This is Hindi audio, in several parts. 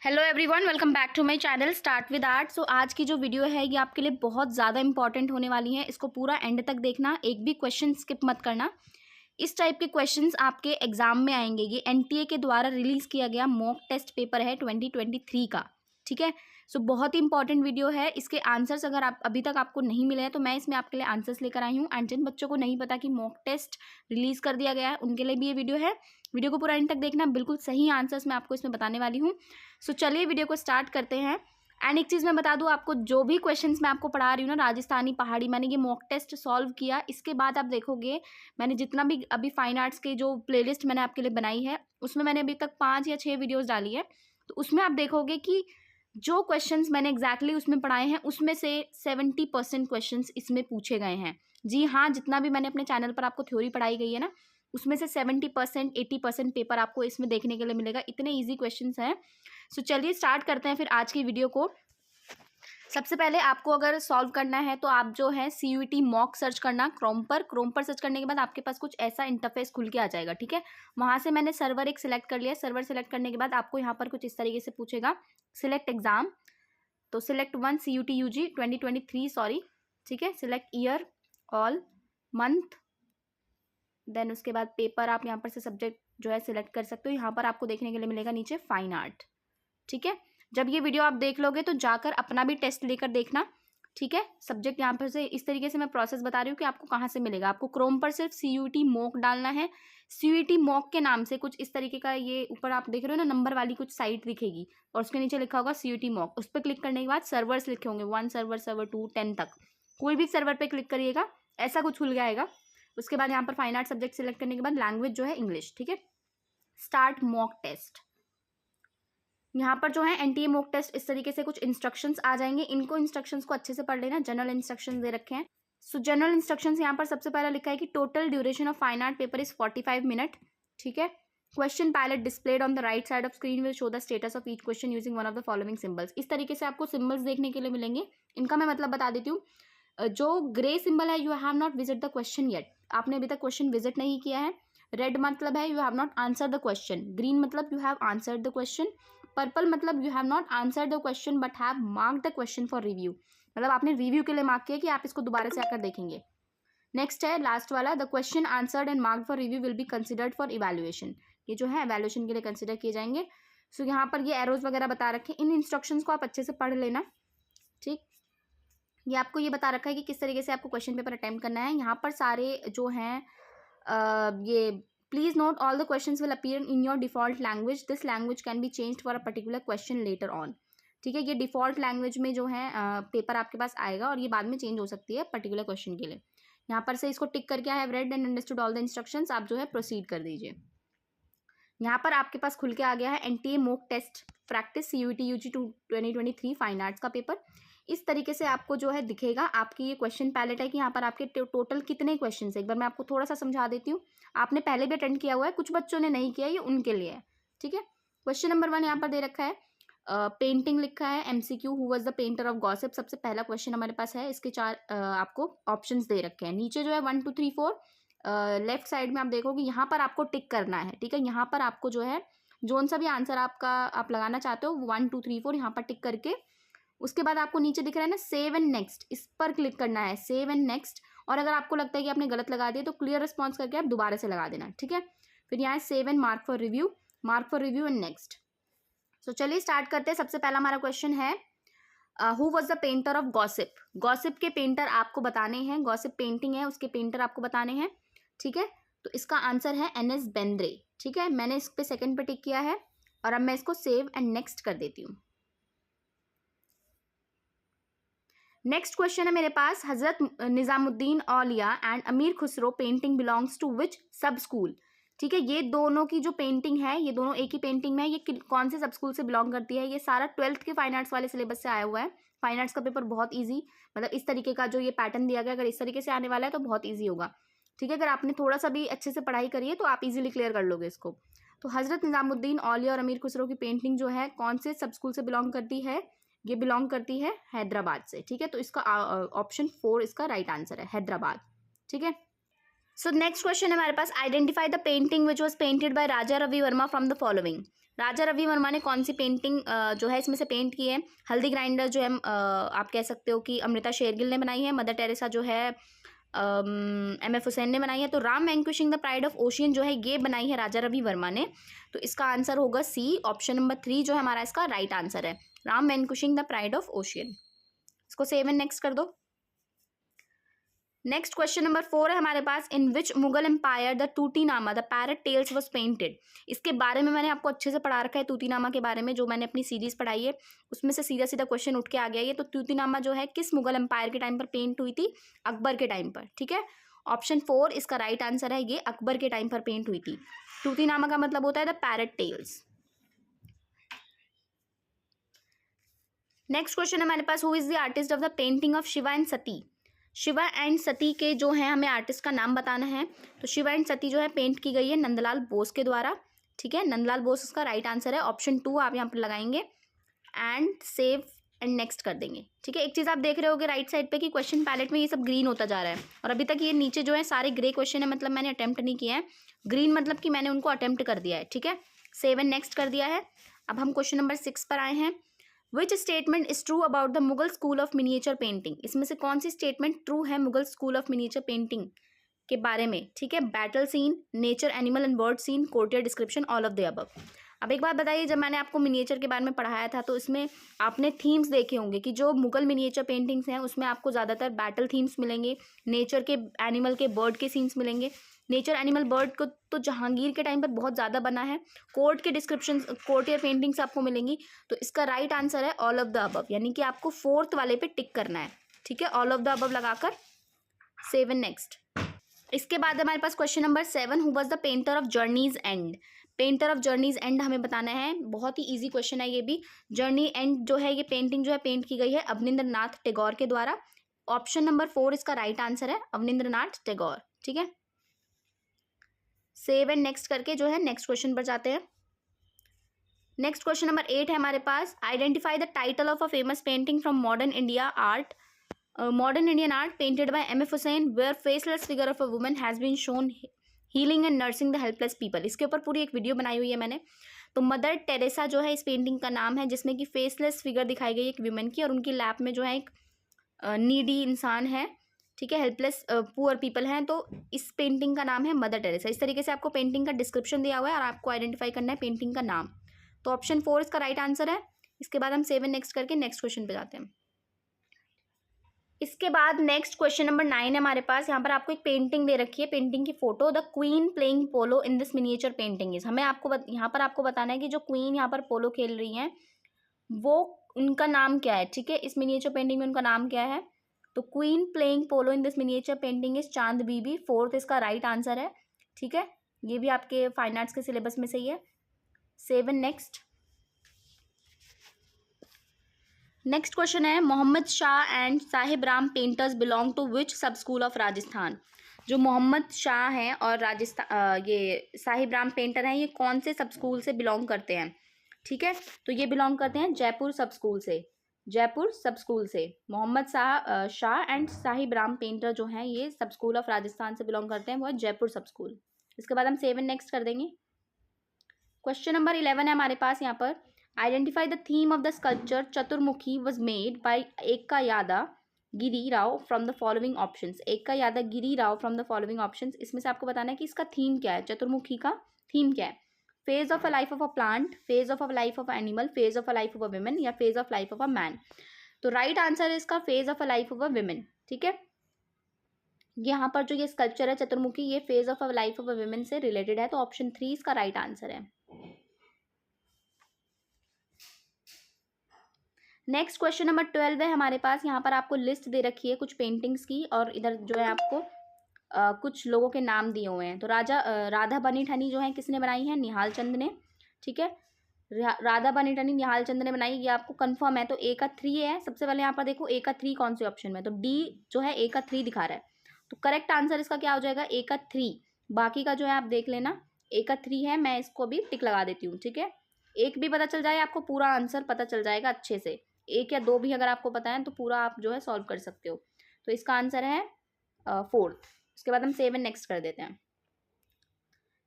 Hello everyone, welcome back to my channel start with art. So आज की जो वीडियो है ये आपके लिए बहुत ज़्यादा इंपॉर्टेंट होने वाली है। इसको पूरा एंड तक देखना, एक भी क्वेश्चन स्किप मत करना। इस टाइप के क्वेश्चंस आपके एग्जाम में आएंगे। ये एनटीए के द्वारा रिलीज़ किया गया मॉक टेस्ट पेपर है 2023 का, ठीक है। सो बहुत ही इंपॉर्टेंट वीडियो है। इसके आंसर्स अगर आप अभी तक आपको नहीं मिले हैं तो मैं इसमें आपके लिए आंसर्स लेकर आई हूँ। एंड जिन बच्चों को नहीं पता कि मॉक टेस्ट रिलीज़ कर दिया गया है उनके लिए भी ये वीडियो है। वीडियो को पूरा एंड तक देखना, बिल्कुल सही आंसर्स मैं आपको इसमें बताने वाली हूँ। सो चलिए वीडियो को स्टार्ट करते हैं। एंड एक चीज़ मैं बता दूं आपको, जो भी क्वेश्चंस मैं आपको पढ़ा रही हूँ ना, राजस्थानी पहाड़ी, मैंने ये मॉक टेस्ट सॉल्व किया। इसके बाद आप देखोगे मैंने जितना भी अभी फाइन आर्ट्स के जो प्लेलिस्ट मैंने आपके लिए बनाई है उसमें मैंने अभी तक 5 या 6 वीडियोस डाली है। तो उसमें आप देखोगे कि जो क्वेश्चंस मैंने एग्जैक्टली उसमें पढ़ाए हैं उसमें से 70% क्वेश्चंस इसमें पूछे गए हैं। जी हाँ, जितना भी मैंने अपने चैनल पर आपको थ्योरी पढ़ाई गई है ना, उसमें से 70% 80% पेपर आपको इसमें देखने के लिए मिलेगा। इतने ईजी क्वेश्चंस हैं। सो चलिए स्टार्ट करते हैं फिर आज की वीडियो को। सबसे पहले आपको अगर सॉल्व करना है तो आप जो है CUET मॉक सर्च करना क्रोम पर सर्च करने के बाद आपके पास कुछ ऐसा इंटरफेस खुल के आ जाएगा, ठीक है। वहाँ से मैंने सर्वर एक सिलेक्ट कर लिया। सर्वर सिलेक्ट करने के बाद आपको यहाँ पर कुछ इस तरीके से पूछेगा, सिलेक्ट एग्जाम। तो select one CUET UG 2023 sorry, ठीक है। Select year, all, month, then उसके बाद पेपर आप यहाँ पर से सब्जेक्ट जो है सिलेक्ट कर सकते हो। यहाँ पर आपको देखने के लिए मिलेगा नीचे फाइन आर्ट, ठीक है। जब ये वीडियो आप देख लोगे तो जाकर अपना भी टेस्ट लेकर देखना, ठीक है। सब्जेक्ट यहाँ पर से इस तरीके से मैं प्रोसेस बता रही हूँ कि आपको कहाँ से मिलेगा। आपको क्रोम पर सिर्फ CUET मॉक डालना है। CUET मॉक के नाम से कुछ इस तरीके का ये ऊपर आप देख रहे हो ना, नंबर वाली कुछ साइट दिखेगी और उसके नीचे लिखा होगा CUET मॉक। उस पर क्लिक करने के बाद सर्वर्स लिखे होंगे, 1 सर्वर, सर्वर 2, 10 तक। कोई भी सर्वर पर क्लिक करिएगा, ऐसा कुछ खुल जाएगा। उसके बाद यहाँ पर फाइन आर्ट सब्जेक्ट सिलेक्ट करने के बाद लैंग्वेज जो है इंग्लिश, ठीक है। Start mock test. यहाँ पर जो है एनटीए मॉक टेस्ट इस तरीके से कुछ इंस्ट्रक्शंस आ जाएंगे। इनको इंस्ट्रक्शंस को अच्छे से पढ़ लेना। जनरल इंस्ट्रक्शंस दे रखे हैं। सो जनरल इंस्ट्रक्शंस यहाँ पर सबसे पहला लिखा है कि total duration of fine art paper is 45 minute, ठीक है। Question palette displayed on the right side of screen will show the status of each question using one of the following symbols. इस तरीके से आपको सिंबल्स देखने के लिए मिलेंगे। इनका मैं मतलब बता देती हूँ। जो ग्रे सिंबल है, you have not visit the question yet, आपने अभी तक क्वेश्चन विजिट नहीं किया है। रेड मतलब है you have not answer the question. Green मतलब you have answered the question. Purple मतलब you have not answered the question but have marked the question for review, मतलब आपने रिव्यू के लिए मार्क किया कि आप इसको दोबारा से आकर देखेंगे। नेक्स्ट है लास्ट वाला, the question answered and marked for review will be considered for evaluation. ये जो है इवैल्यूएशन के लिए कंसिडर किए जाएंगे। सो यहाँ पर ये एरोज वगैरह बता रखे हैं। इन इंस्ट्रक्शंस को आप अच्छे से पढ़ लेना, ठीक। ये आपको ये बता रखा है कि किस तरीके से आपको क्वेश्चन पेपर अटेम्प्ट करना है। यहाँ पर सारे जो हैं ये please note all the questions will appear in your default language, this language can be changed for a particular question later on, ठीक है। ये डिफॉल्ट लैंग्वेज में जो है पेपर आपके पास आएगा और ये बाद में चेंज हो सकती है पर्टिकुलर क्वेश्चन के लिए। यहाँ पर से इसको टिक करके I have read and understood all the instructions, आप जो है प्रोसीड कर दीजिए। यहाँ पर आपके पास खुल के आ गया है NTA mock test practice CUET UG 2023 fine arts का पेपर। इस तरीके से आपको जो है दिखेगा। आपकी ये क्वेश्चन पैलेट है कि यहाँ पर आपके टोटल कितने क्वेश्चन है। एक बार मैं आपको थोड़ा सा समझा देती हूँ। आपने पहले भी अटेंड किया हुआ है, कुछ बच्चों ने नहीं किया, ये उनके लिए है, ठीक है। क्वेश्चन नंबर 1 यहाँ पर दे रखा है, पेंटिंग लिखा है, MCQ who was the painter of gossip. सबसे पहला क्वेश्चन हमारे पास है। इसके 4 आपको ऑप्शन दे रखे हैं। नीचे जो है 1 2 3 4 लेफ्ट साइड में आप देखोगे यहाँ पर आपको टिक करना है, ठीक है। यहाँ पर आपको जो है जोन सा भी आंसर आप लगाना चाहते हो 1 2 3 4 यहाँ पर टिक करके, उसके बाद आपको नीचे दिख रहा है ना सेव एंड नेक्स्ट, इस पर क्लिक करना है, सेव एंड नेक्स्ट। और अगर आपको लगता है कि आपने गलत लगा दिया तो क्लियर रिस्पॉन्स करके आप दोबारा से लगा देना, ठीक है। फिर यहाँ save and mark for review and next. So चलिए स्टार्ट करते हैं। सबसे पहला हमारा क्वेश्चन है, who was the painter of gossip. Gossip के पेंटर आपको बताने हैं। गॉसिप पेंटिंग है, उसके पेंटर आपको बताने हैं, ठीक है। तो इसका आंसर है NS बेंद्रे, ठीक है। मैंने इस पे सेकंड पे टिक किया है और अब मैं इसको सेव एंड नेक्स्ट कर देती हूँ। नेक्स्ट क्वेश्चन है मेरे पास, हजरत निजामुद्दीन औलिया एंड अमीर Khusro painting belongs to which sub school, ठीक है। ये दोनों की जो पेंटिंग है, ये दोनों एक ही पेंटिंग में है। ये कौन से सब स्कूल से बिलोंग करती है। ये सारा 12th के फाइन आर्ट्स वाले सिलेबस से आया हुआ है। फाइन आर्ट्स का पेपर बहुत ईजी, मतलब इस तरीके का जो ये पैटर्न दिया गया, अगर इस तरीके से आने वाला है तो बहुत ईजी होगा, ठीक है। अगर आपने थोड़ा सा भी अच्छे से पढ़ाई करी है तो आप इजीली क्लियर कर लोगे इसको। तो हजरत निजामुद्दीन औलिया और अमीर खुसरो की पेंटिंग जो है कौन से सब स्कूल से बिलोंग करती है। ये बिलोंग करती है हैदराबाद से, ठीक है। तो इसका ऑप्शन 4 इसका राइट आंसर है, हैदराबाद, ठीक है। सो नेक्स्ट क्वेश्चन है हमारे पास, identify the painting which was painted by Raja Ravi Varma from the following. Raja Ravi Varma ने कौन सी पेंटिंग जो है इसमें से पेंट की है। हल्दी ग्राइंडर जो है आप कह सकते हो कि अमृता शेरगिल ने बनाई है। मदर टेरेसा जो है M.F. हुसैन ने बनाई है। तो Ram vanquishing the pride of ocean जो है ये बनाई है राजा रवि वर्मा ने। तो इसका आंसर होगा सी, ऑप्शन नंबर 3 जो है हमारा इसका राइट आंसर है, Ram vanquishing the pride of ocean. इसको सेव एंड नेक्स्ट कर दो। नेक्स्ट क्वेश्चन नंबर 4 है हमारे पास, in which Mughal empire the Tutinama the parrot tales was painted. इसके बारे में मैंने आपको अच्छे से पढ़ा रखा है, तूतीनामा के बारे में जो मैंने अपनी सीरीज पढ़ाई है उसमें से सीधा सीधा क्वेश्चन उठ के आ गया ये। तो तूतीनामा जो है किस मुगल एम्पायर के टाइम पर पेंट हुई थी, अकबर के टाइम पर, ठीक है। ऑप्शन 4 इसका राइट आंसर है, ये अकबर के टाइम पर पेंट हुई थी। तूतीनामा का मतलब होता है the parrot tales. Next question हमारे पास, who is the artist of the painting of Shiva and Sati. Shiva and Sati के जो है हमें आर्टिस्ट का नाम बताना है। तो शिवा एंड सती जो है पेंट की गई है नंदलाल बोस के द्वारा, ठीक है। नंदलाल बोस इसका राइट आंसर है, ऑप्शन 2 आप यहाँ पर लगाएंगे एंड सेव एंड नेक्स्ट कर देंगे, ठीक है। एक चीज़ आप देख रहे होगे राइट साइड पे कि क्वेश्चन पैलेट में ये सब ग्रीन होता जा रहा है और अभी तक ये नीचे जो है सारे ग्रे क्वेश्चन है, मतलब मैंने अटेम्प्ट नहीं किया है। ग्रीन मतलब कि मैंने उनको अटेम्प्ट कर दिया है, ठीक है। सेव एंड नेक्स्ट कर दिया है। अब हम क्वेश्चन नंबर 6 पर आए हैं। Which statement is true about the Mughal school of miniature painting. इसमें से कौन सी स्टेटमेंट ट्रू है Mughal school of miniature painting के बारे में, ठीक है। Battle scene, nature, animal and bird scene, courtier description, all of the above. अब एक बात बताइए, जब मैंने आपको मिनिएचर के बारे में पढ़ाया था तो इसमें आपने थीम्स देखे होंगे कि जो मुगल मिनिएचर पेंटिंग्स हैं उसमें आपको ज़्यादातर बैटल थीम्स मिलेंगे, नेचर के, एनिमल के, बर्ड के सीन्स मिलेंगे। नेचर, एनिमल, बर्ड को तो जहांगीर के टाइम पर बहुत ज़्यादा बना है। कोर्ट के डिस्क्रिप्शन, कोर्टियर पेंटिंग्स आपको मिलेंगी। तो इसका राइट आंसर है ऑल ऑफ द अबव, यानी कि आपको 4th वाले पे टिक करना है, ठीक है। ऑल ऑफ द अबव लगाकर सेव एंड नेक्स्ट। इसके बाद हमारे पास question number 7, who was the painter of journeys end. Painter of journeys end हमें बताना है, बहुत ही इजी क्वेश्चन है ये भी। जर्नी एंड जो है ये पेंटिंग जो है पेंट की गई है अवनिंद्र नाथ टैगोर के द्वारा। ऑप्शन नंबर 4 इसका राइट आंसर है, अवनिंद्र नाथ टैगोर, ठीक है। सेव एंड नेक्स्ट करके जो है नेक्स्ट क्वेश्चन पर जाते हैं। नेक्स्ट क्वेश्चन नंबर 8 है हमारे पास, identify the title of a famous painting from modern India art, modern Indian art painted by M.F. Hussain, where faceless figure of a woman has been shown healing and nursing the helpless people. इसके ऊपर पूरी एक वीडियो बनाई हुई है मैंने। तो मदर टेरेसा जो है इस पेंटिंग का नाम है, जिसमें कि फेसलेस फिगर दिखाई गई एक विमेन की और उनकी लैप में जो है एक नीडी इंसान है, ठीक है, हेल्पलेस पुअर पीपल हैं। तो इस पेंटिंग का नाम है मदर टेरेसा। इस तरीके से आपको पेंटिंग का डिस्क्रिप्शन दिया हुआ है और आपको आइडेंटिफाई करना है पेंटिंग का नाम। तो ऑप्शन 4 इसका राइट आंसर है। इसके बाद हम सेव एंड नेक्स्ट करके नेक्स्ट क्वेश्चन पे जाते हैं। इसके बाद नेक्स्ट क्वेश्चन नंबर 9 है हमारे पास। यहाँ पर आपको एक पेंटिंग दे रखी है, पेंटिंग की photo, the queen playing polo in this miniature painting is. हमें आपको यहाँ पर आपको बताना है कि जो क्वीन यहाँ पर पोलो खेल रही हैं वो उनका नाम क्या है, ठीक है। इस मिनिएचर पेंटिंग में उनका नाम क्या है। तो queen playing polo in this miniature painting is चांद बीबी। 4th इसका राइट आंसर है, ठीक है। ये भी आपके फाइन आर्ट्स के सिलेबस में से ही है। Save and next. Next question है, Mohammad Shah and Sahib Ram painters belong to which sub school of Rajasthan. जो मोहम्मद शाह हैं और राजस्थान ये साहिब राम पेंटर हैं, ये कौन से सब स्कूल से बिलोंग करते हैं, ठीक है। तो ये बिलोंग करते हैं जयपुर सब स्कूल से, जयपुर सब स्कूल से। मोहम्मद शाह एंड साहिब राम पेंटर जो हैं ये सब स्कूल ऑफ राजस्थान से बिलोंग करते हैं, वो है जयपुर सब स्कूल। इसके बाद हम सेव एंड नेक्स्ट कर देंगे। क्वेश्चन नंबर 11 है हमारे पास यहाँ पर, identify the theme of the sculpture Chaturmukhi was made by Ekka Yadagiri Rao from the following options. Ekka Yadagiri Rao from the following options. इसमें से आपको बताना है कि इसका थीम क्या है, चतुर्मुखी का थीम क्या है। Phase of a life of a plant, phase of a life of animal, phase of a life of a women या phase of life of a man. तो राइट आंसर है इसका phase of a life of a women, ठीक है। यहाँ पर जो ये स्कल्पचर है चतुर्मुखी, ये phase of a life of a women से रिलेटेड है। तो ऑप्शन 3 इसका राइट आंसर है। नेक्स्ट क्वेश्चन नंबर 12 है हमारे पास। यहाँ पर आपको लिस्ट दे रखी है कुछ पेंटिंग्स की और इधर जो है आपको कुछ लोगों के नाम दिए हुए हैं। तो राधा बनी ठनी जो है किसने बनाई है, निहाल चंद ने, ठीक है। राधा बनी ठनी निहाल चंद ने बनाई, ये आपको कंफर्म है। तो ए का 3 है। सबसे पहले यहाँ पर देखो ए का 3 कौन से ऑप्शन में, तो डी जो है ए का 3 दिखा रहा है। तो करेक्ट आंसर इसका क्या हो जाएगा, ए का 3। बाकी का जो है आप देख लेना, ए का 3 है, मैं इसको भी टिक लगा देती हूँ, ठीक है। एक भी पता चल जाए आपको पूरा आंसर पता चल जाएगा अच्छे से। 1 या 2 भी अगर आपको पता है तो पूरा आप जो है सॉल्व कर सकते हो। तो इसका आंसर है 4th। उसके बाद हम सेव एंड नेक्स्ट कर देते हैं।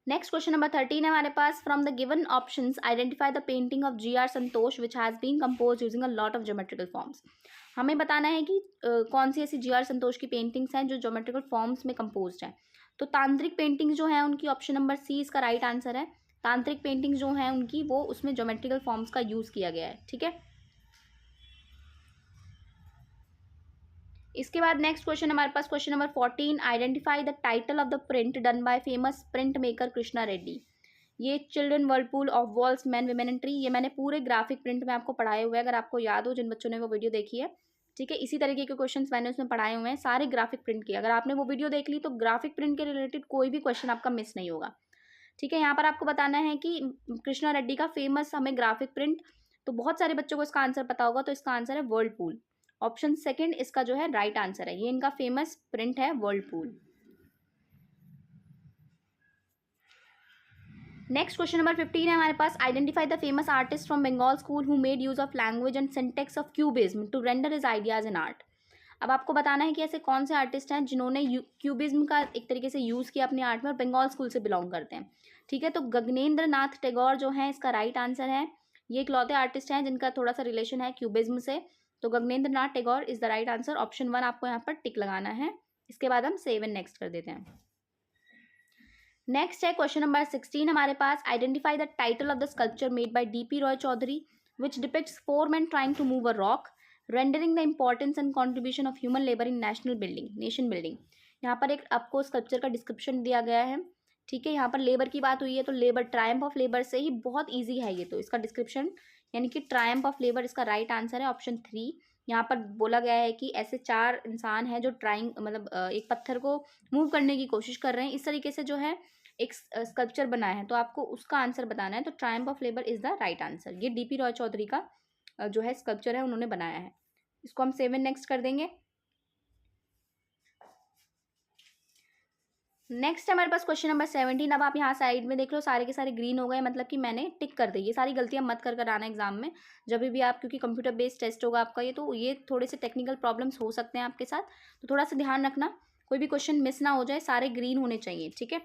नेक्स्ट क्वेश्चन नंबर 13 है हमारे पास। From the given options identify the painting of G.R. Santosh which has been compose using a lot of geometrical forms. हमें बताना है कि कौन सी ऐसी G.R. संतोष की पेंटिंग्स हैं जो ज्योमेट्रिकल फॉर्म्स में कंपोज हैं। तो तांत्रिक पेंटिंग जो है उनकी ऑप्शन नंबर सी इसका राइट आंसर है। तांत्रिक पेंटिंग जो है उनकी वो उसमें ज्योमेट्रिकल फॉर्म्स का यूज़ किया गया है। ठीक है, इसके बाद नेक्स्ट क्वेश्चन हमारे पास question number 14। Identify the title of the print done by famous print maker Krishna Reddy. ये children whirlpool of walls man women and tree, ये मैंने पूरे ग्राफिक प्रिंट में आपको पढ़ाए हुए हैं, अगर आपको याद हो जिन बच्चों ने वो वीडियो देखी है। ठीक है, इसी तरीके के क्वेश्चंस मैंने उसमें पढ़ाए हुए हैं, सारे ग्राफिक प्रिंट के। अगर आपने वो वीडियो देख ली तो ग्राफिक प्रिंट के रिलेटेड कोई भी क्वेश्चन आपका मिस नहीं होगा। ठीक है, यहाँ पर आपको बताना है कि कृष्णा रेड्डी का फेमस हमें ग्राफिक प्रिंट, तो बहुत सारे बच्चों को इसका आंसर पता होगा, तो इसका आंसर है वर्लपूल। ऑप्शन सेकंड इसका जो है राइट आंसर है, ये इनका फेमस प्रिंट है वर्लपूल। नेक्स्ट क्वेश्चन नंबर 15 है हमारे पास। Identify the famous artist from Bengal school who made use of language and syntax of cubism to render his ideas in art. अब आपको बताना है कि ऐसे कौन से आर्टिस्ट हैं जिन्होंने क्यूबिज्म का एक तरीके से यूज़ किया अपने आर्ट में और बंगाल स्कूल से बिलोंग करते हैं। ठीक है, तो गगनेंद्र नाथ टैगोर जो है इसका राइट आंसर है। ये इकलौते आर्टिस्ट हैं जिनका थोड़ा सा रिलेशन है क्यूबिज्म से, तो Gaganendra Nath Tagore is the right answer. Option 1 आपको यहाँ पर टिक लगाना है। इसके बाद हम सेव एंड नेक्स्ट कर देते हैं। नेक्स्ट है क्वेश्चन नंबर 16 हमारे पास। Identify the title of the sculpture made by DP Roy Chowdhury which depicts 4 men trying to move a rock rendering the importance and contribution of human labour in nation building. यहाँ पर एक आपको स्कल्पचर का डिस्क्रिप्शन दिया गया है। ठीक है, यहाँ पर लेबर की बात हुई है, तो लेबर ट्रायम्फ ऑफ लेबर से ही बहुत ईजी है ये, तो इसका डिस्क्रिप्शन यानी कि ट्रायम्फ ऑफ लेबर इसका राइट आंसर है। ऑप्शन 3 यहाँ पर बोला गया है कि ऐसे 4 इंसान हैं जो मतलब एक पत्थर को मूव करने की कोशिश कर रहे हैं, इस तरीके से जो है एक स्कल्पचर बनाया है, तो आपको उसका आंसर बताना है। तो Triumph of labour is the right answer. ये DP रॉय चौधरी का जो है स्कल्पचर है उन्होंने बनाया है। इसको हम 7 नेक्स्ट कर देंगे। नेक्स्ट हमारे पास क्वेश्चन नंबर 17। अब आप यहाँ साइड में देख लो, सारे के सारे ग्रीन हो गए, मतलब कि मैंने टिक कर दी। ये सारी गलतियाँ मत कर आना एग्जाम में जब भी आप, क्योंकि कंप्यूटर बेस्ड टेस्ट होगा आपका ये, तो ये थोड़े से टेक्निकल प्रॉब्लम्स हो सकते हैं आपके साथ, तो थोड़ा सा ध्यान रखना कोई भी क्वेश्चन मिस ना हो जाए, सारे ग्रीन होने चाहिए। ठीक है,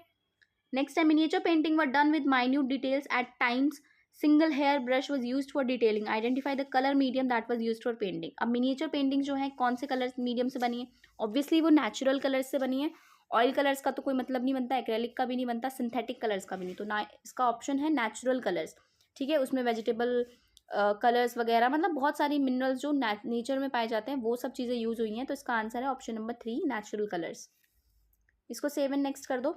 नेक्स्ट है miniature painting were done with minute details at times single hair brush was use for detailing. Identify the colour medium that was use for painting. अब मिनिएचर पेंटिंग जो है कौन से कलर मीडियम से बनी है? ऑब्वियसली वो नेचुरल कलर्स से बनी है। ऑयल कलर्स का तो कोई मतलब नहीं बनता, एक्रेलिक का भी नहीं बनता, सिंथेटिक कलर्स का भी नहीं, तो ना इसका ऑप्शन है नेचुरल कलर्स। ठीक है, उसमें वेजिटेबल कलर्स वगैरह, मतलब बहुत सारी मिनरल्स जो नेचर में पाए जाते हैं वो सब चीज़ें यूज हुई हैं, तो इसका आंसर है ऑप्शन नंबर 3 नेचुरल कलर्स। इसको 7 नेक्स्ट कर दो।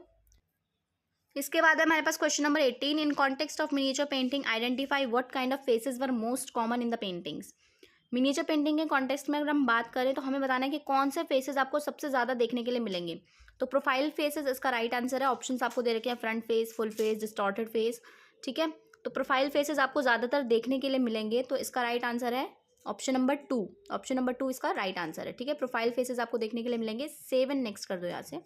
इसके बाद है हमारे पास question number 18। In context of miniature painting identify what kind of faces were most common in the paintings. Miniature painting के कॉन्टेक्स्ट में अगर हम बात करें तो हमें बताना है कि कौन से फेसेस आपको सबसे ज़्यादा देखने के लिए मिलेंगे। तो प्रोफाइल फेसेस इसका राइट आंसर है। ऑप्शंस आपको दे रखे हैं front face, full face, distorted face. ठीक है, तो प्रोफाइल फेसेस आपको ज़्यादातर देखने के लिए मिलेंगे, तो इसका राइट आंसर है ऑप्शन नंबर 2। ऑप्शन नंबर 2 इसका राइट आंसर है। ठीक है, प्रोफाइल फेसेस आपको देखने के लिए मिलेंगे। 7 नेक्स्ट कर दो यहाँ से।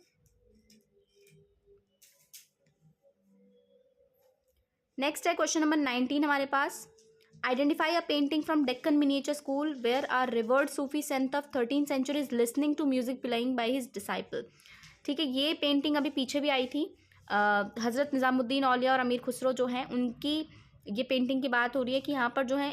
नेक्स्ट है क्वेश्चन नंबर 19 हमारे पास। Identify a painting from Deccan miniature school where are revered Sufi saint of 13th century is listening to music playing by his disciple. ठीक है, ये पेंटिंग अभी पीछे भी आई थी, हज़रत निज़ामुद्दीन औलिया और अमीर खुसरो जो हैं उनकी ये पेंटिंग की बात हो रही है कि यहाँ पर जो है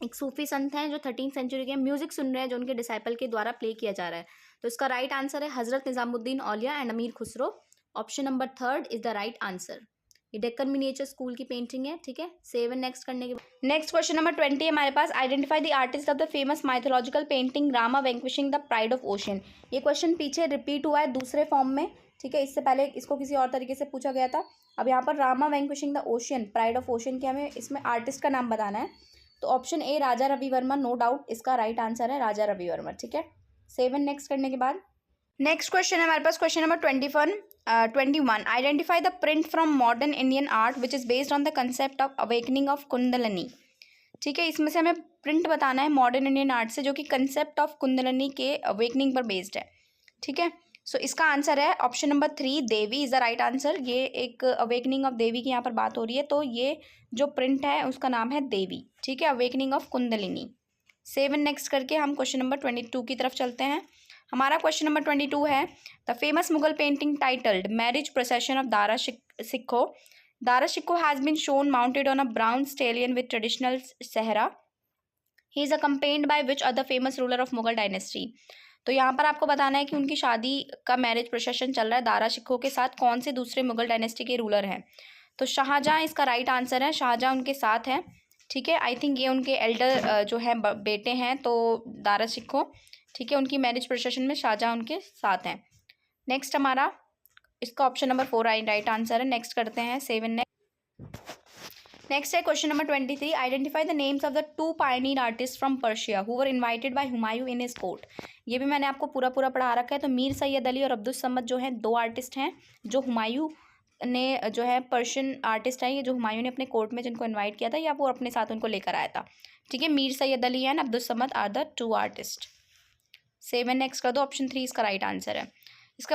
एक सूफी संत हैं जो 13th century के म्यूजिक सुन रहे हैं जो उनके डिसाइपल के द्वारा प्ले किया जा रहा है, तो इसका राइट आंसर है हज़रत निज़ामुद्दीन औलिया एंड अमीर Khusro. Option number 3 is the right answer. ये डेक्कन मिनिएचर स्कूल की पेंटिंग है। ठीक है, 7 नेक्स्ट करने के बाद नेक्स्ट क्वेश्चन नंबर 20 हमारे पास। Identify the artist of the famous mythological painting Rama vanquishing the pride of ocean. ये क्वेश्चन पीछे रिपीट हुआ है दूसरे फॉर्म में। ठीक है, इससे पहले इसको किसी और तरीके से पूछा गया था। अब यहाँ पर Rama vanquishing the ocean, pride of ocean के हमें इसमें आर्टिस्ट का नाम बताना है, तो option A Raja Ravi Varma, no doubt इसका राइट आंसर है राजा रवि वर्मा। ठीक है, 7 नेक्स्ट करने के बाद नेक्स्ट क्वेश्चन है हमारे पास question number 21। Identify the print from modern Indian art which is based on the concept of awakening of Kundalini. ठीक है, इसमें से हमें प्रिंट बताना है मॉडर्न इंडियन आर्ट से जो कि कंसेप्ट ऑफ कुंडलिनी के अवेकनिंग पर बेस्ड है। ठीक है, सो इसका आंसर है option number 3 Devi is the right answer. ये एक अवेकनिंग ऑफ देवी की यहाँ पर बात हो रही है, तो ये जो प्रिंट है उसका नाम है देवी। ठीक है, अवेकनिंग ऑफ कुंडलिनी। 7 नेक्स्ट करके हम क्वेश्चन नंबर 22 की तरफ चलते हैं। हमारा क्वेश्चन नंबर 22 है, the famous Mughal painting titled marriage procession of Dara Shikoh. Dara Shikoh has been shown mounted on a brown stallion with traditional sehra. He is accompanied by which other famous ruler of Mughal dynasty. तो यहाँ पर आपको बताना है कि उनकी शादी का मैरिज प्रोसेशन चल रहा है दारा शिक्को के साथ कौन से दूसरे मुगल डायनेस्टी के रूलर हैं। तो शाहजहाँ इसका राइट आंसर है, शाहजहाँ उनके साथ है। ठीक है, आई थिंक ये उनके एल्डर जो है बेटे हैं तो दारा शिक्को। ठीक है, उनकी मैरिज प्रोसेशन में शाहजहाँ उनके साथ हैं। नेक्स्ट हमारा इसका ऑप्शन नंबर 4 राइट आंसर है। नेक्स्ट करते हैं 7। नेक्स्ट है question number 23, identify the names of the 2 Pioneer artist from Persia who were invited bye Humayun in his court. ये भी मैंने आपको पूरा पढ़ा रखा है। तो मीर सैयद अली और अब्दुल समद जो हैं 2 आर्टिस्ट हैं जो हुमायूं ने जो है पर्शियन आर्टिस्ट है, ये जो हुमायूं ने अपने कोर्ट में जिनको इन्वाइट किया था या वो अपने साथ उनको लेकर आया था। ठीक है, Mir Sayyed Ali and Abdul Samad are the 2 artist. 7 next कर दो, ऑप्शन 3 इसका राइट आंसर है। इसके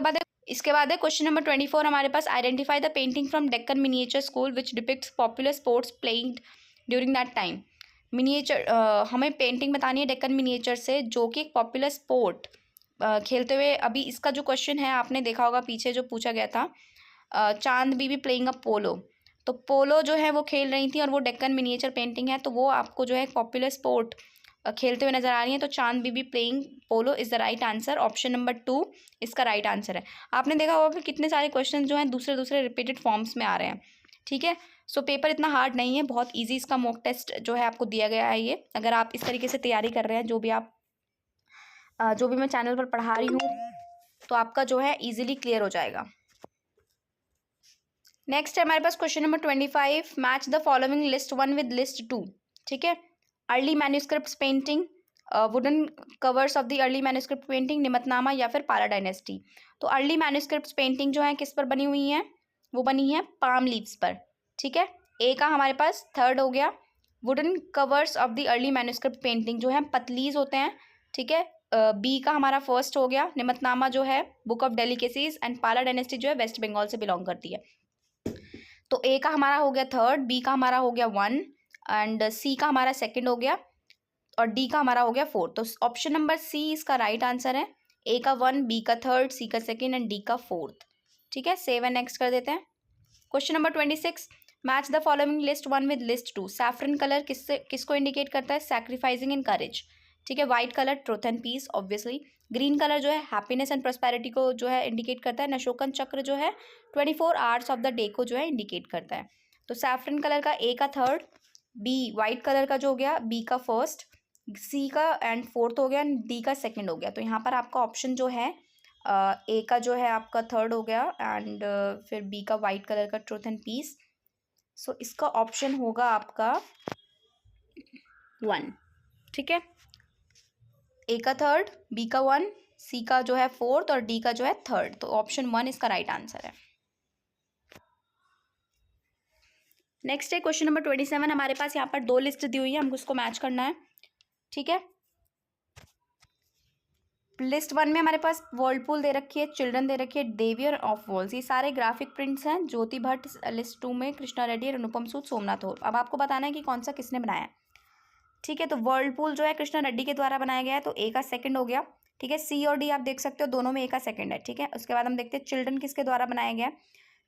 बाद है क्वेश्चन नंबर 24 हमारे पास, identify the painting from Deccan miniature school which depicts popular sports playing during that time. Miniature हमें पेंटिंग बतानी है डेक्कन मिनिएचर से जो कि एक पॉपुलर स्पोर्ट खेलते हुए, अभी इसका जो क्वेश्चन है आपने देखा होगा पीछे जो पूछा गया था, चांद बीबी प्लेइंग अ पोलो। तो पोलो जो है वो खेल रही थी और वो डेक्कन मिनिएचर पेंटिंग है, तो वो आपको जो है पॉपुलर स्पोर्ट खेलते हुए नजर आ रही है। तो Chand Bibi playing polo is the right answer, option number 2 इसका राइट आंसर है। आपने देखा होगा कि कितने सारे क्वेश्चन जो हैं दूसरे दूसरे रिपीटेड फॉर्म्स में आ रहे हैं। ठीक है, सो पेपर इतना हार्ड नहीं है, बहुत ईजी इसका मॉक टेस्ट जो है आपको दिया गया है। ये अगर आप इस तरीके से तैयारी कर रहे हैं, जो भी मैं चैनल पर पढ़ा रही हूँ, तो आपका जो है ईजिली क्लियर हो जाएगा। नेक्स्ट है हमारे पास question number 25, match the following list 1 with list 2। ठीक है, early manuscript painting, wooden covers of the early manuscript painting, Nimatnama या फिर पाला डायनेस्टी। तो अर्ली मैन्यूस्क्रिप्ट पेंटिंग जो है किस पर बनी हुई है, वो बनी है पाम लीव्स पर। ठीक है, ए का हमारे पास 3rd हो गया। Wooden covers of the early manuscript painting जो है पतलीज होते हैं। ठीक है, बी का हमारा 1st हो गया। निमतनामा जो है बुक ऑफ डेलिकेसीज एंड पाला डायनेस्टी जो है वेस्ट बंगाल से बिलोंग करती है। तो ए का हमारा हो गया 3rd, बी का हमारा हो गया 1 एंड सी का हमारा 2nd हो गया और डी का हमारा हो गया 4th। तो ऑप्शन नंबर सी इसका राइट आंसर है। ए का 1, बी का 3rd, सी का 2nd एंड डी का 4th। ठीक है, 7 नेक्स्ट कर देते हैं। Question number 26, match the following list 1 with list 2। Saffron colour किसको इंडिकेट करता है, सैक्रिफाइसिंग इन करेज। ठीक है, white colour truth and peace obviously. Green colour जो है हैप्पीनेस एंड प्रॉस्पेरिटी को जो है इंडिकेट करता है। नशोकन चक्र जो है 24 आवर्स ऑफ द डे को जो है इंडिकेट करता है। तो सैफरन कलर का ए का 3rd, बी वाइट कलर का जो हो गया बी का 1st, सी का एंड 4th हो गया एंड डी का 2nd हो गया। तो यहाँ पर आपका ऑप्शन जो है ए का जो है आपका 3rd हो गया एंड फिर बी का वाइट कलर का ट्रुथ एंड पीस। सो इसका ऑप्शन होगा आपका 1। ठीक है, ए का 3rd, बी का 1, सी का जो है 4th और डी का जो है 3rd। तो ऑप्शन 1 इसका राइट आंसर है। नेक्स्ट है क्वेश्चन नंबर 27 हमारे पास यहाँ पर 2 लिस्ट दी हुई है, हमको उसको मैच करना है। ठीक है, लिस्ट 1 में हमारे पास वर्लपूल दे रखी है, चिल्ड्रन दे रखी है, देवी और ऑफ वॉल्स, ये सारे ग्राफिक प्रिंट्स हैं। ज्योति भट्ट लिस्ट 2 में, कृष्णा रेड्डी और अनुपम सूद, सोमनाथ और। अब आपको बताना है कि कौन सा किसने बनाया है। ठीक है, तो वर्लपूल जो है कृष्णा रेड्डी के द्वारा बनाया गया है, तो ए का 2nd हो गया। ठीक है, सी और डी आप देख सकते हो दोनों में ए का 2nd है। ठीक है, उसके बाद हम देखते हैं चिल्ड्रन किसके द्वारा बनाया गया है।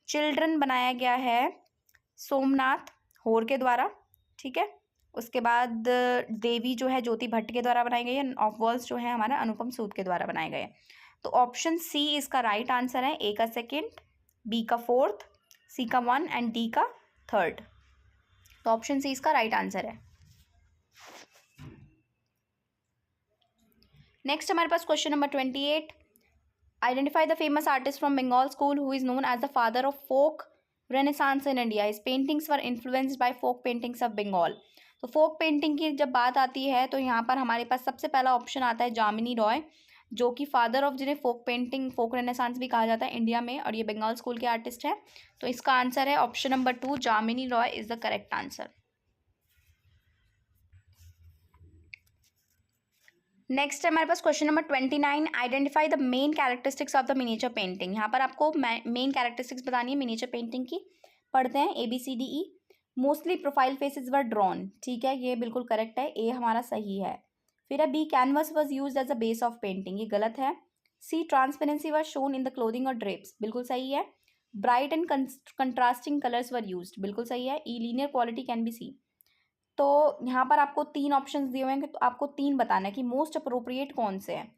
चिल्ड्रन बनाया गया है सोमनाथ होर के द्वारा। ठीक है, उसके बाद देवी जो है ज्योति भट्ट के द्वारा बनाई गई है। ऑफ वॉल्स जो है हमारा अनुपम सूद के द्वारा बनाए गए हैं। तो ऑप्शन सी इसका राइट आंसर है। ए का 2nd, बी का 4th, सी का 1 एंड डी का 3rd। तो ऑप्शन सी इसका राइट आंसर है। नेक्स्ट हमारे पास question number 28, identify the famous artist from Bengal school who is known as the father of folk renaissance in India. His paintings were influenced by folk paintings of Bengal. तो फोक पेंटिंग की जब बात आती है तो यहाँ पर हमारे पास सबसे पहला ऑप्शन आता है जामिनी रॉय, जो कि फादर ऑफ जिन्हें फोक पेंटिंग फोक रेनेसांस भी कहा जाता है इंडिया में, और ये बंगाल स्कूल के आर्टिस्ट हैं। तो इसका आंसर है option number 2, Jamini Roy is the correct answer. Next है हमारे पास question number 29, identify the main characteristics of the miniature painting. यहाँ पर आपको मेन कैरेक्टरिस्टिक्स बतानी है मिनिएचर पेंटिंग की। पढ़ते हैं ABCDE। मोस्टली प्रोफाइल फेसेस वर ड्रॉन। ठीक है, ये बिल्कुल करेक्ट है, ए हमारा सही है। फिर है B, canvas was use as a base of painting, ये गलत है। C transparency were shown in the clothing और ड्रेप्स, बिल्कुल सही है। Bright and contrasting colours were used, बिल्कुल सही है। E linear quality can be see. तो यहाँ पर आपको 3 ऑप्शंस दिए हुए हैं, तो आपको 3 बताना है कि मोस्ट अप्रोप्रिएट कौन से हैं।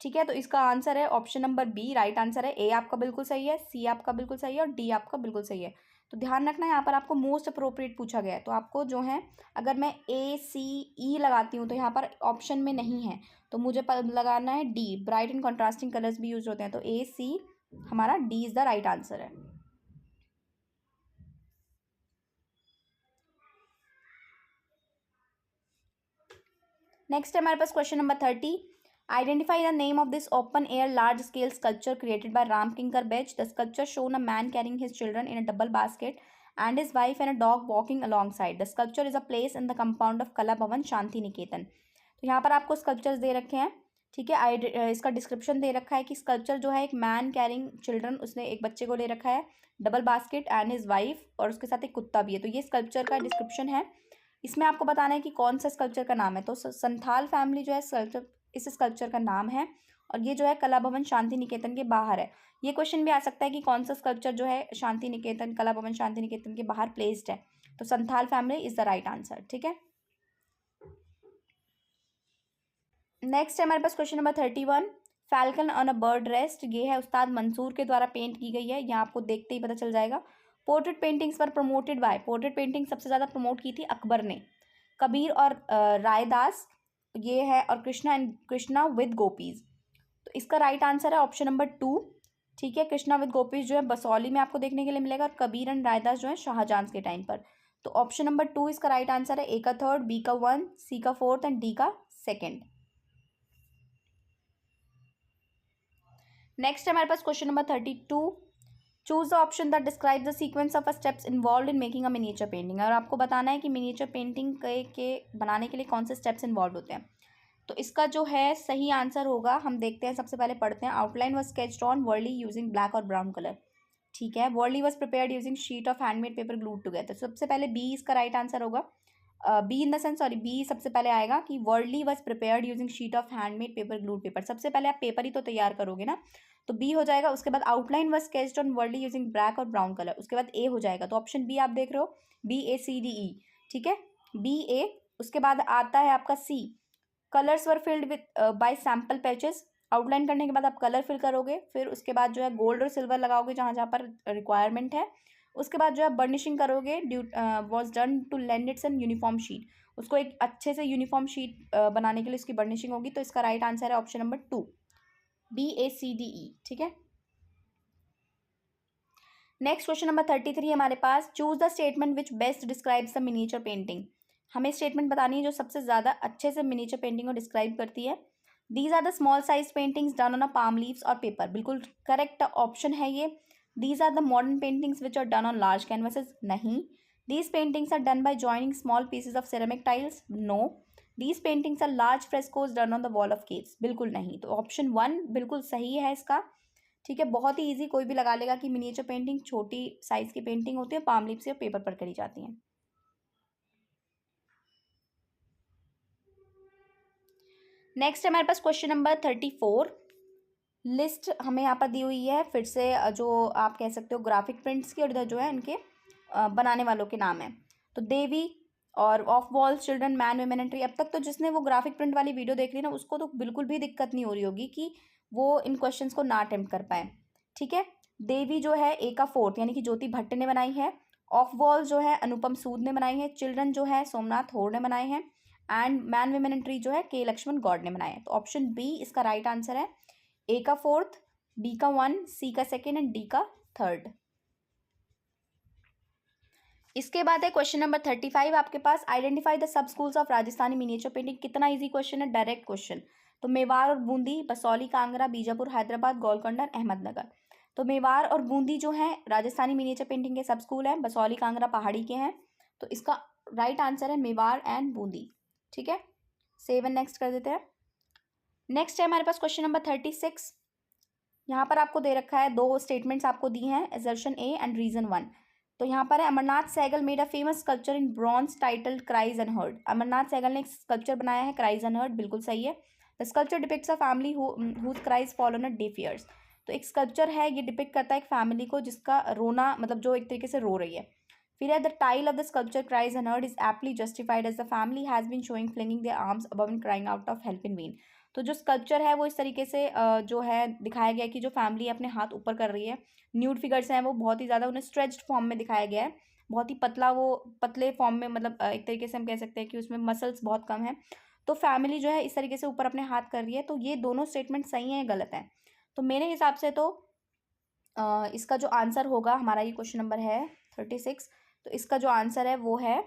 ठीक है, तो इसका आंसर है option number B, right answer है। ए आपका बिल्कुल सही है, सी आपका बिल्कुल सही है और डी आपका बिल्कुल सही है। तो ध्यान रखना, यहाँ पर आपको मोस्ट अप्रोप्रिएट पूछा गया है, तो आपको जो है अगर मैं ए सी ई लगाती हूँ तो यहाँ पर ऑप्शन में नहीं है, तो मुझे लगाना है D, bright and contrasting colours भी यूज होते हैं। तो ए सी हमारा D is the right answer है। नेक्स्ट है हमारे पास question number 30। Identify the name of this open air large scale sculpture created by Ram Kinkar Baij. The sculpture shown a man carrying his children in a double basket and his wife and a dog walking alongside. The sculpture is a place in the compound of कला भवन शांति निकेतन। तो यहाँ पर आपको स्कल्पचर्स दे रखे हैं, ठीक है। इसका डिस्क्रिप्शन दे रखा है कि स्कल्पचर जो है एक मैन कैरिंग चिल्ड्रन, उसने एक बच्चे को ले रखा है, double basket and his wife, और उसके साथ एक कुत्ता भी है। तो ये स्कल्पचर का डिस्क्रिप्शन है। इसमें आपको बताना है कि कौन सा स्कल्पचर का नाम है। तो संथाल फैमिली जो है स्कल्पचर, इस स्कल्पचर का नाम है, और ये जो है कला भवन शांति निकेतन के बाहर है। ये क्वेश्चन भी आ सकता है कि कौन सा स्कल्पचर जो है शांति निकेतन, कला भवन शांति निकेतन के बाहर प्लेस्ड है। तो Santhal family is the right answer, ठीक है। नेक्स्ट है हमारे पास question number 31। Falcon on a bird rest, ये है उस्ताद मंसूर के द्वारा पेंट की गई है, यहाँ आपको देखते ही पता चल जाएगा। पोर्ट्रेट पेंटिंग्स पर प्रमोटेड बाय, पोर्ट्रेट पेंटिंग सबसे ज़्यादा प्रमोट की थी अकबर ने। कबीर और रायदास ये है, और कृष्णा विद गोपीज। तो इसका राइट आंसर है ऑप्शन नंबर 2, ठीक है। कृष्णा विद गोपीज जो है बसौली में आपको देखने के लिए मिलेगा, और कबीर एंड रायदास जो है शाहजहां के टाइम पर। तो ऑप्शन नंबर 2 इसका राइट आंसर है। ए का 3rd, बी का 1, सी का 4th एंड डी का 2nd। नेक्स्ट है हमारे पास question number 32। Choose the option that describe the sequence of steps involve in making a miniature painting. और आपको बताना है कि मिनिएचर पेंटिंग के बनाने के लिए कौन से स्टेप्स इन्वॉल्व होते हैं। तो इसका जो है सही आंसर होगा, हम देखते हैं, सबसे पहले पढ़ते हैं। Outline was sketched on Warli using black और ब्राउन कलर, ठीक है। Warli was prepared using sheet of handmade paper glued together. सबसे पहले बी इसका राइट आंसर होगा। B in the sense, sorry, B सबसे पहले आएगा कि Warli was prepared using sheet of handmade paper glued paper. सबसे पहले आप पेपर ही तो तैयार करोगे ना, तो बी हो जाएगा। उसके बाद outline was sketched on Warli using black और ब्राउन कलर, उसके बाद ए हो जाएगा। तो ऑप्शन बी आप देख रहे हो, BACDE, ठीक है, BA। उसके बाद आता है आपका C, colours were filled with by sample patches. Outline करने के बाद आप कलर फिल करोगे, फिर उसके बाद जो है गोल्ड और सिल्वर लगाओगे जहाँ जहाँ पर रिक्वायरमेंट है। उसके बाद जो है बर्निशिंग करोगे, was done to lend its an uniform sheet. उसको एक अच्छे से यूनिफॉर्म शीट बनाने के लिए उसकी बर्निशिंग होगी। तो इसका राइट आंसर है ऑप्शन नंबर 2, BACDE, ठीक है। नेक्स्ट क्वेश्चन नंबर 33 हमारे पास। Choose the statement which best describes the miniature painting. हमें स्टेटमेंट बतानी है जो सबसे ज़्यादा अच्छे से मिनिएचर पेंटिंग को डिस्क्राइब करती है। These are the small size paintings done on a palm leaves और पेपर, बिल्कुल करेक्ट ऑप्शन है ये। These are the modern paintings which are done on large canvases, नहीं। These paintings are done by joining small pieces of ceramic tiles, no. These paintings are large frescoes done on the wall of caves, बिल्कुल नहीं। तो ऑप्शन 1 बिल्कुल सही है इसका, ठीक है। बहुत ही इजी, कोई भी लगा लेगा कि मिनिएचर पेंटिंग छोटी साइज की पेंटिंग होती है, पाम लीफ से पेपर पर करी जाती है। नेक्स्ट है हमारे पास क्वेश्चन नंबर 34। लिस्ट हमें यहाँ पर दी हुई है, फिर से जो आप कह सकते हो ग्राफिक प्रिंट्स की, और इधर जो है इनके बनाने वालों के नाम है। तो देवी और of walls, children, man, women and tree. अब तक तो जिसने वो ग्राफिक प्रिंट वाली वीडियो देख ली ना, उसको तो बिल्कुल भी दिक्कत नहीं हो रही होगी कि वो इन क्वेश्चंस को ना अटेम्प्ट कर पाए, ठीक है। देवी जो है ए का 4th यानी कि ज्योति भट्ट ने बनाई है। ऑफ वॉल जो है अनुपम सूद ने बनाई है। चिल्ड्रन जो है सोमनाथ होर ने बनाए हैं। And man, women and tree जो है के लक्ष्मण गौड़ ने बनाए हैं। तो ऑप्शन बी इसका राइट आंसर है। ए का 4th, बी का 1, सी का 2nd एंड डी का 3rd। इसके बाद है क्वेश्चन नंबर 35 आपके पास। Identify the sub schools of Rajasthani miniature painting. कितना इजी क्वेश्चन है, डायरेक्ट क्वेश्चन। तो मेवाड़ और बूंदी, बसौली, कांगड़ा, बीजापुर, हैदराबाद, गोलकोंडा, अहमदनगर। तो मेवाड़ और बूंदी जो है राजस्थानी मिनिएचर पेंटिंग के सब स्कूल हैं। बसौली, कांगड़ा पहाड़ी के हैं। तो इसका राइट आंसर है मेवाड़ एंड बूंदी, ठीक है। सेव एंड नेक्स्ट कर देते हैं। नेक्स्ट है हमारे पास क्वेश्चन नंबर 36। यहाँ पर आपको दे रखा है, 2 स्टेटमेंट्स आपको दी हैं, असर्शन ए एंड रीजन 1। तो यहाँ पर है, Amarnath Sehgal made a famous sculpture in bronze titled cries unheard. Amarnath Sehgal ने एक स्कल्पचर बनाया है क्राइज अनहर्ड, बिल्कुल सही है। The sculpture depicts a family whose cries fall on a deaf ears. तो एक स्कल्पचर है, ये डिपिक्ट करता है एक फैमिली को जिसका रोना, मतलब जो एक तरीके से रो रही है। फिर है the title of the sculpture cries unheard is aptly justified as the family has been showing flinging their arms above and crying out of help in vain. तो जो स्कल्पचर है वो इस तरीके से जो है दिखाया गया है कि जो फैमिली अपने हाथ ऊपर कर रही है। न्यूड फिगर्स हैं वो बहुत ही ज़्यादा उन्हें स्ट्रेच्ड फॉर्म में दिखाया गया है, बहुत ही पतला, वो पतले फॉर्म में, मतलब एक तरीके से हम कह सकते हैं कि उसमें मसल्स बहुत कम है। तो फैमिली जो है इस तरीके से ऊपर अपने हाथ कर रही है। तो ये दोनों स्टेटमेंट सही हैं या गलत हैं? तो मेरे हिसाब से तो इसका जो आंसर होगा हमारा, ये क्वेश्चन नंबर है 36, तो इसका जो आंसर है वो है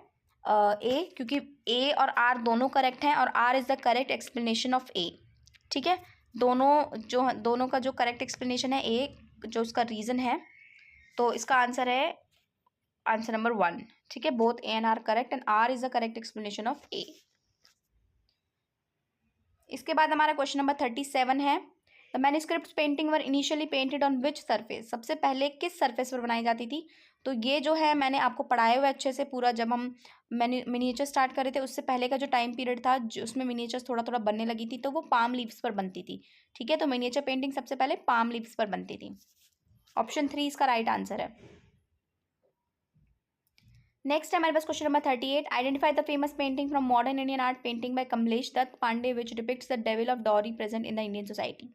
ए, क्योंकि ए और आर दोनों करेक्ट हैं और R is the correct explanation of A. ठीक है, दोनों का जो करेक्ट एक्सप्लेनेशन है ए, जो उसका रीज़न है, तो इसका आंसर है आंसर नंबर 1। ठीक है, both A and R correct and R is the correct explanation of A. इसके बाद हमारा क्वेश्चन नंबर 37 है, the manuscript painting were initially painted on which surface. सबसे पहले किस सरफेस पर बनाई जाती थी? तो ये जो है मैंने आपको पढ़ाए हुए अच्छे से पूरा, जब हम मिनिएचर स्टार्ट कर रहे थे उससे पहले का जो टाइम पीरियड था, जो उसमें मिनिएचर्स थोड़ा थोड़ा बनने लगी थी, तो वो पाम लीव्स पर बनती थी। ठीक है, तो मिनिएचर पेंटिंग सबसे पहले पाम लीव्स पर बनती थी। ऑप्शन 3 इसका राइट आंसर है। नेक्स्ट है हमारे पास question number 38, identify the famous painting from modern Indian art painting by Kamlesh Dutt Pande which depicts the devil of dowry present in the Indian society.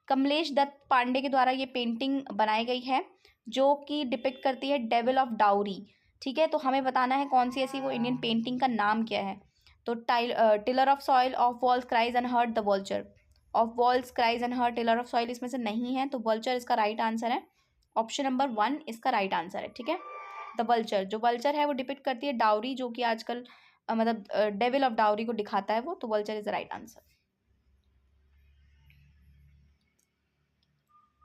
Kamlesh Dutt Pande के द्वारा ये पेंटिंग बनाई गई है जो कि डिपिक्ट करती है डेविल ऑफ डाउरी। ठीक है, तो हमें बताना है कौन सी ऐसी वो इंडियन पेंटिंग का नाम क्या है। तो tiller of soil, of walls cries and hurt, the vulture. Of walls cries and hurt, tiller of soil इसमें से नहीं है, तो वल्चर इसका राइट आंसर है। ऑप्शन नंबर 1 इसका राइट आंसर है। ठीक है, द वल्चर, जो वल्चर है वो डिपिक्ट करती है डाउरी, जो कि आजकल मतलब डेविल ऑफ डाउरी को दिखाता है वो, तो vulture is the right answer.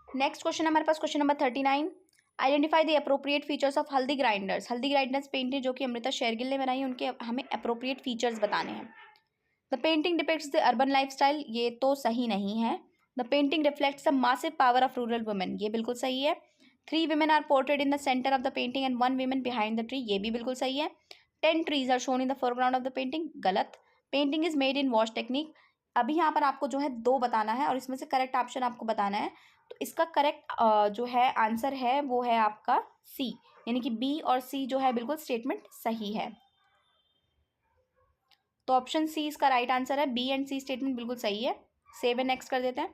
Next question हमारे पास question number 39, identify the appropriate features of Haldi grinders. Haldi grinders painting जो कि अमृता शेरगिल ने बनाई है, उनके हमें अप्रोप्रिएट फीचर्स बताने हैं। The painting depicts the urban lifestyle, ये तो सही नहीं है। The painting reflects the massive power of rural women, ये बिल्कुल सही है। 3 women are portrayed in the centre of the painting and 1 woman behind the tree, ये भी बिल्कुल सही है। 10 trees are shown in the foreground of the painting, गलत। Painting is made in wash technique, अभी यहाँ पर आपको जो है 2 बताना है और इसमें से करेक्ट ऑप्शन आपको बताना है। तो इसका करेक्ट जो है आंसर है वो है आपका सी, यानी कि बी और सी जो है बिल्कुल स्टेटमेंट सही है। तो ऑप्शन सी इसका राइट आंसर है, बी एंड सी स्टेटमेंट बिल्कुल सही है। सेव एंड नेक्स्ट कर देते हैं।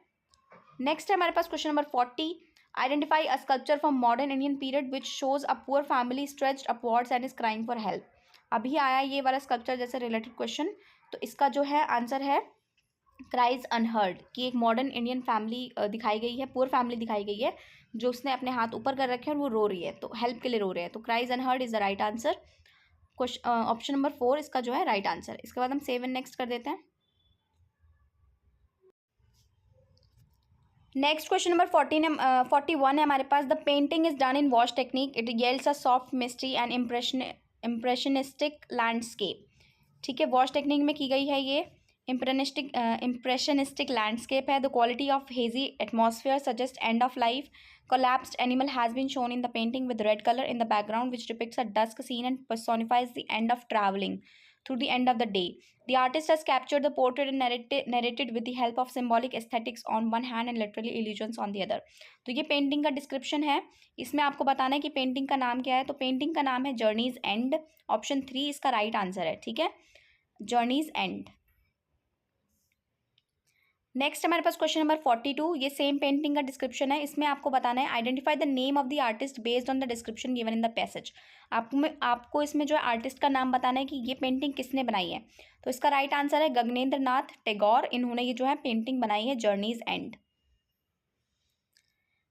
नेक्स्ट है हमारे पास question number 40, identify a sculpture from modern Indian period which shows a poor family stretched upwards and is crying for help. अभी आया ये वाला स्कल्पचर जैसे रिलेटेड क्वेश्चन, तो इसका जो है आंसर है क्राइज अनहर्ड, कि एक मॉडर्न इंडियन फैमिली दिखाई गई है, पुअर फैमिली दिखाई गई है, जो उसने अपने हाथ ऊपर कर रखे हैं और वो रो रही है, तो हेल्प के लिए रो रहे हैं, तो cries unheard is the right answer. Option number 4 इसका जो है राइट आंसर। इसके बाद हम सेव एंड नेक्स्ट कर देते हैं। नेक्स्ट क्वेश्चन नंबर 41 है हमारे पास, the painting is done in wash technique, it yields a soft mystery and impressionistic landscape. ठीक है, वॉश टेक्निक में की गई है ये इम्प्रेशनिस्टिक लैंडस्केप है। The quality of hazy atmosphere suggest end of life, collapsed animal has been shown in the painting with red color in the background which depicts a dusk scene and personifies the end of traveling through the end of the day. The artist has captured the portrait and narrated with the help of symbolic aesthetics on one hand and literary illusions on the other. तो ये पेंटिंग का डिस्क्रिप्शन है, इसमें आपको बताना है कि पेंटिंग का नाम क्या है। तो पेंटिंग का नाम है जर्नीज एंड, ऑप्शन 3 इसका राइट आंसर है। ठीक है, जर्नीज एंड। नेक्स्ट हमारे पास क्वेश्चन नंबर 42, ये सेम पेंटिंग का डिस्क्रिप्शन है, इसमें आपको बताना है identify the name of the artist based on the description given in the passage. आपको इसमें जो है आर्टिस्ट का नाम बताना है कि ये पेंटिंग किसने बनाई है। तो इसका राइट आंसर है गगनेंद्र नाथ टैगोर, इन्होंने ये जो है पेंटिंग बनाई है जर्नीज एंड।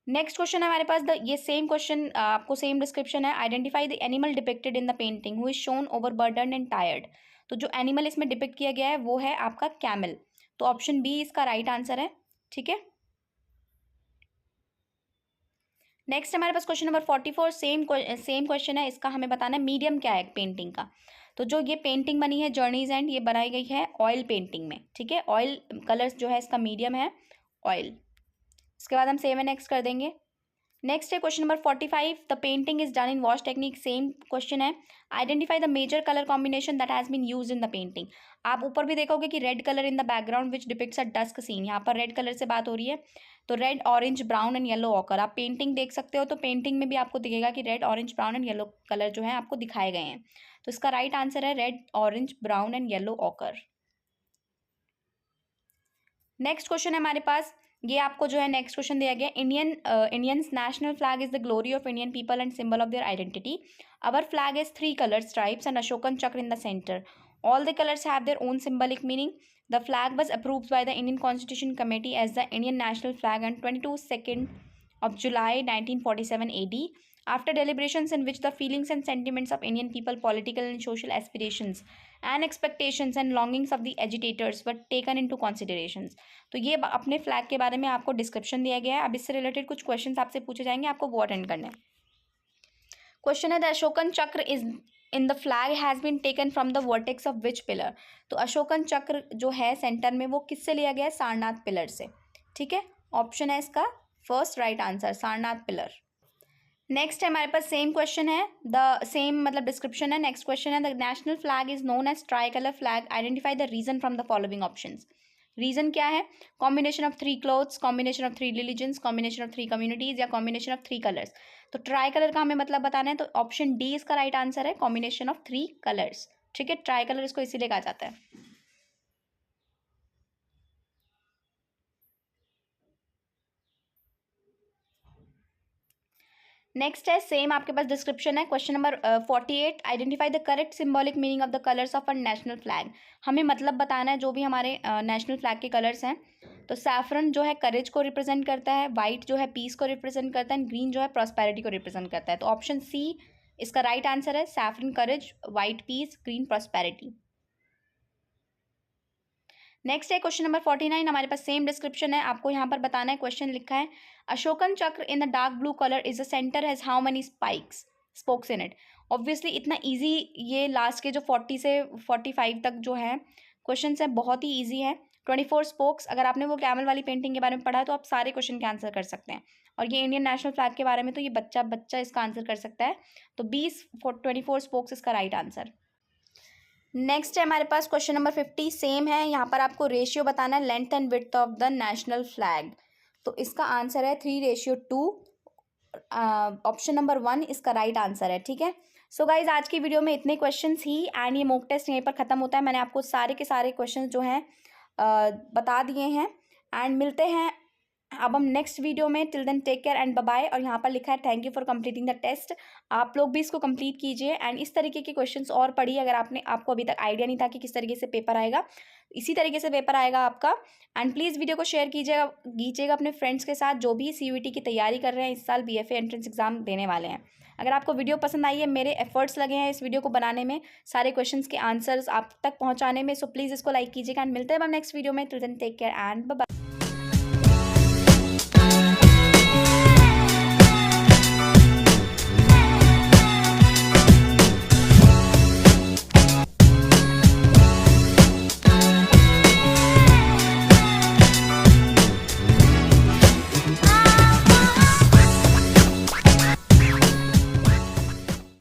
नेक्स्ट क्वेश्चन है हमारे पास ये सेम क्वेश्चन, आपको सेम डिस्क्रिप्शन है, identify the animal depicted in the painting who is shown overburden and tired. तो जो एनिमल इसमें डिपिक्ट किया गया है वो है आपका कैमल, तो ऑप्शन बी इसका राइट आंसर है। ठीक है, नेक्स्ट हमारे पास क्वेश्चन नंबर 44, सेम क्वेश्चन है, इसका हमें बताना है मीडियम क्या है पेंटिंग का। तो जो ये पेंटिंग बनी है जर्नीज एंड, ये बनाई गई है ऑयल पेंटिंग में। ठीक है, ऑयल कलर्स जो है इसका मीडियम है ऑयल। इसके बाद हम सेव एंड नेक्स्ट कर देंगे। नेक्स्ट है question number 45, the painting is done in wash technique, same question है। Identify the major colour combination that has been used in the painting. आप ऊपर भी देखोगे कि red colour in the background which depicts a dusk scene, यहाँ पर रेड कलर से बात हो रही है, तो red, orange, brown and yellow occur. आप पेंटिंग देख सकते हो तो पेंटिंग में भी आपको दिखेगा कि red, orange, brown and yellow colour जो है आपको दिखाए गए हैं। तो इसका राइट आंसर है red, orange, brown and yellow occur. Next question है हमारे पास, ये आपको जो है नेक्स्ट क्वेश्चन दिया गया, Indians national flag is the glory of Indian people and symbol of their identity. Our flag is 3 colours, stripes and Ashokan chakra in the centre. All the colours have their own symbolic meaning. The flag was approved by the Indian Constitution Committee as the Indian national flag on 22nd of July 1947 AD. After deliberations in which the feelings and sentiments of Indian people, political and social aspirations and expectations and longings of the agitators were taken into considerations. तो ये अपने फ्लैग के बारे में आपको डिस्क्रिप्शन दिया गया है। अब इससे रिलेटेड कुछ क्वेश्चंस आपसे पूछे जाएंगे, आपको वो अटेंड करना है। क्वेश्चन है the Ashokan chakra is in the flag has been taken from the vertex of which pillar. तो अशोकन चक्र जो है सेंटर में वो किससे लिया गया है, सारनाथ पिलर से। ठीक है, ऑप्शन है इसका first right answer, Sarnath pillar. Next है हमारे पास सेम क्वेश्चन है, द सेम मतलब डिस्क्रिप्शन है। नेक्स्ट क्वेश्चन है the national flag is known as tricolour flag, identify the reason from the following options. Reason क्या है, combination of 3 cloths, combination of 3 religions, combination of 3 communities या कॉम्बिनेशन ऑफ 3 कलर्स। तो ट्राई कलर का हमें मतलब बताना है, तो ऑप्शन डी इसका राइट आंसर है, कॉम्बिनेशन ऑफ 3 कलर्स। ठीक है, ट्राई कलर इसको इसीलिए कहा जाता है। नेक्स्ट है सेम आपके पास डिस्क्रिप्शन है। Question number 48, identify the correct symbolic meaning of the colours of a national flag. हमें मतलब बताना है जो भी हमारे नेशनल फ्लैग के कलर्स हैं। तो सैफरन जो है करेज को रिप्रेजेंट करता है, वाइट जो है पीस को रिप्रेजेंट करता है, एंड ग्रीन जो है प्रॉस्पेरिटी को रिप्रेजेंट करता है। तो ऑप्शन सी इसका राइट आंसर है, saffron courage, white peace, green prosperity. Next है क्वेश्चन नंबर 49, हमारे पास सेम डिस्क्रिप्शन है, आपको यहाँ पर बताना है। क्वेश्चन लिखा है Ashokan chakra in the dark blue colour is the centre has how many spokes in it. Obviously इतना इजी, ये लास्ट के जो 40 से 45 तक जो है क्वेश्चन है बहुत ही ईजी है। 24 स्पोक्स, अगर आपने वो कैमल वाली पेंटिंग के बारे में पढ़ा है तो आप सारे क्वेश्चन के आंसर कर सकते हैं। और ये इंडियन नेशनल फ्लैग के बारे में तो ये बच्चा इसका आंसर कर सकता है। तो 24 स्पोक्स इसका राइट आंसर। नेक्स्ट है हमारे पास क्वेश्चन नंबर 50, सेम है। यहाँ पर आपको रेशियो बताना है length and width of the national flag. तो इसका आंसर है 3:2। ऑप्शन नंबर 1 इसका राइट आंसर है। ठीक है, सो गाइज आज की वीडियो में इतने क्वेश्चंस ही, एंड ये मॉक टेस्ट यहीं पर ख़त्म होता है। मैंने आपको सारे के सारे क्वेश्चंस जो हैं बता दिए हैं, एंड मिलते हैं अब हम नेक्स्ट वीडियो में। Till then take care and bye bye. और यहाँ पर लिखा है thank you for completing the test. आप लोग भी इसको कंप्लीट कीजिए, एंड इस तरीके के क्वेश्चंस और पढ़िए अगर आपको अभी तक आइडिया नहीं था कि किस तरीके से पेपर आएगा, इसी तरीके से पेपर आएगा आपका। एंड प्लीज़ वीडियो को शेयर कीजिएगा अपने फ्रेंड्स के साथ जो भी CUET की तैयारी कर रहे हैं, इस साल BFA एंट्रेंस एग्जाम देने वाले हैं। अगर आपको वीडियो पसंद आई है, मेरे एफर्ट्स लगे हैं इस वीडियो को बनाने में, सारे क्वेश्चंस के आंसर्स आप तक पहुंचाने में, सो प्लीज़ इसको लाइक कीजिएगा, एंड मिलते हैं हम नेक्स्ट वीडियो में। Till then take care and bye bye.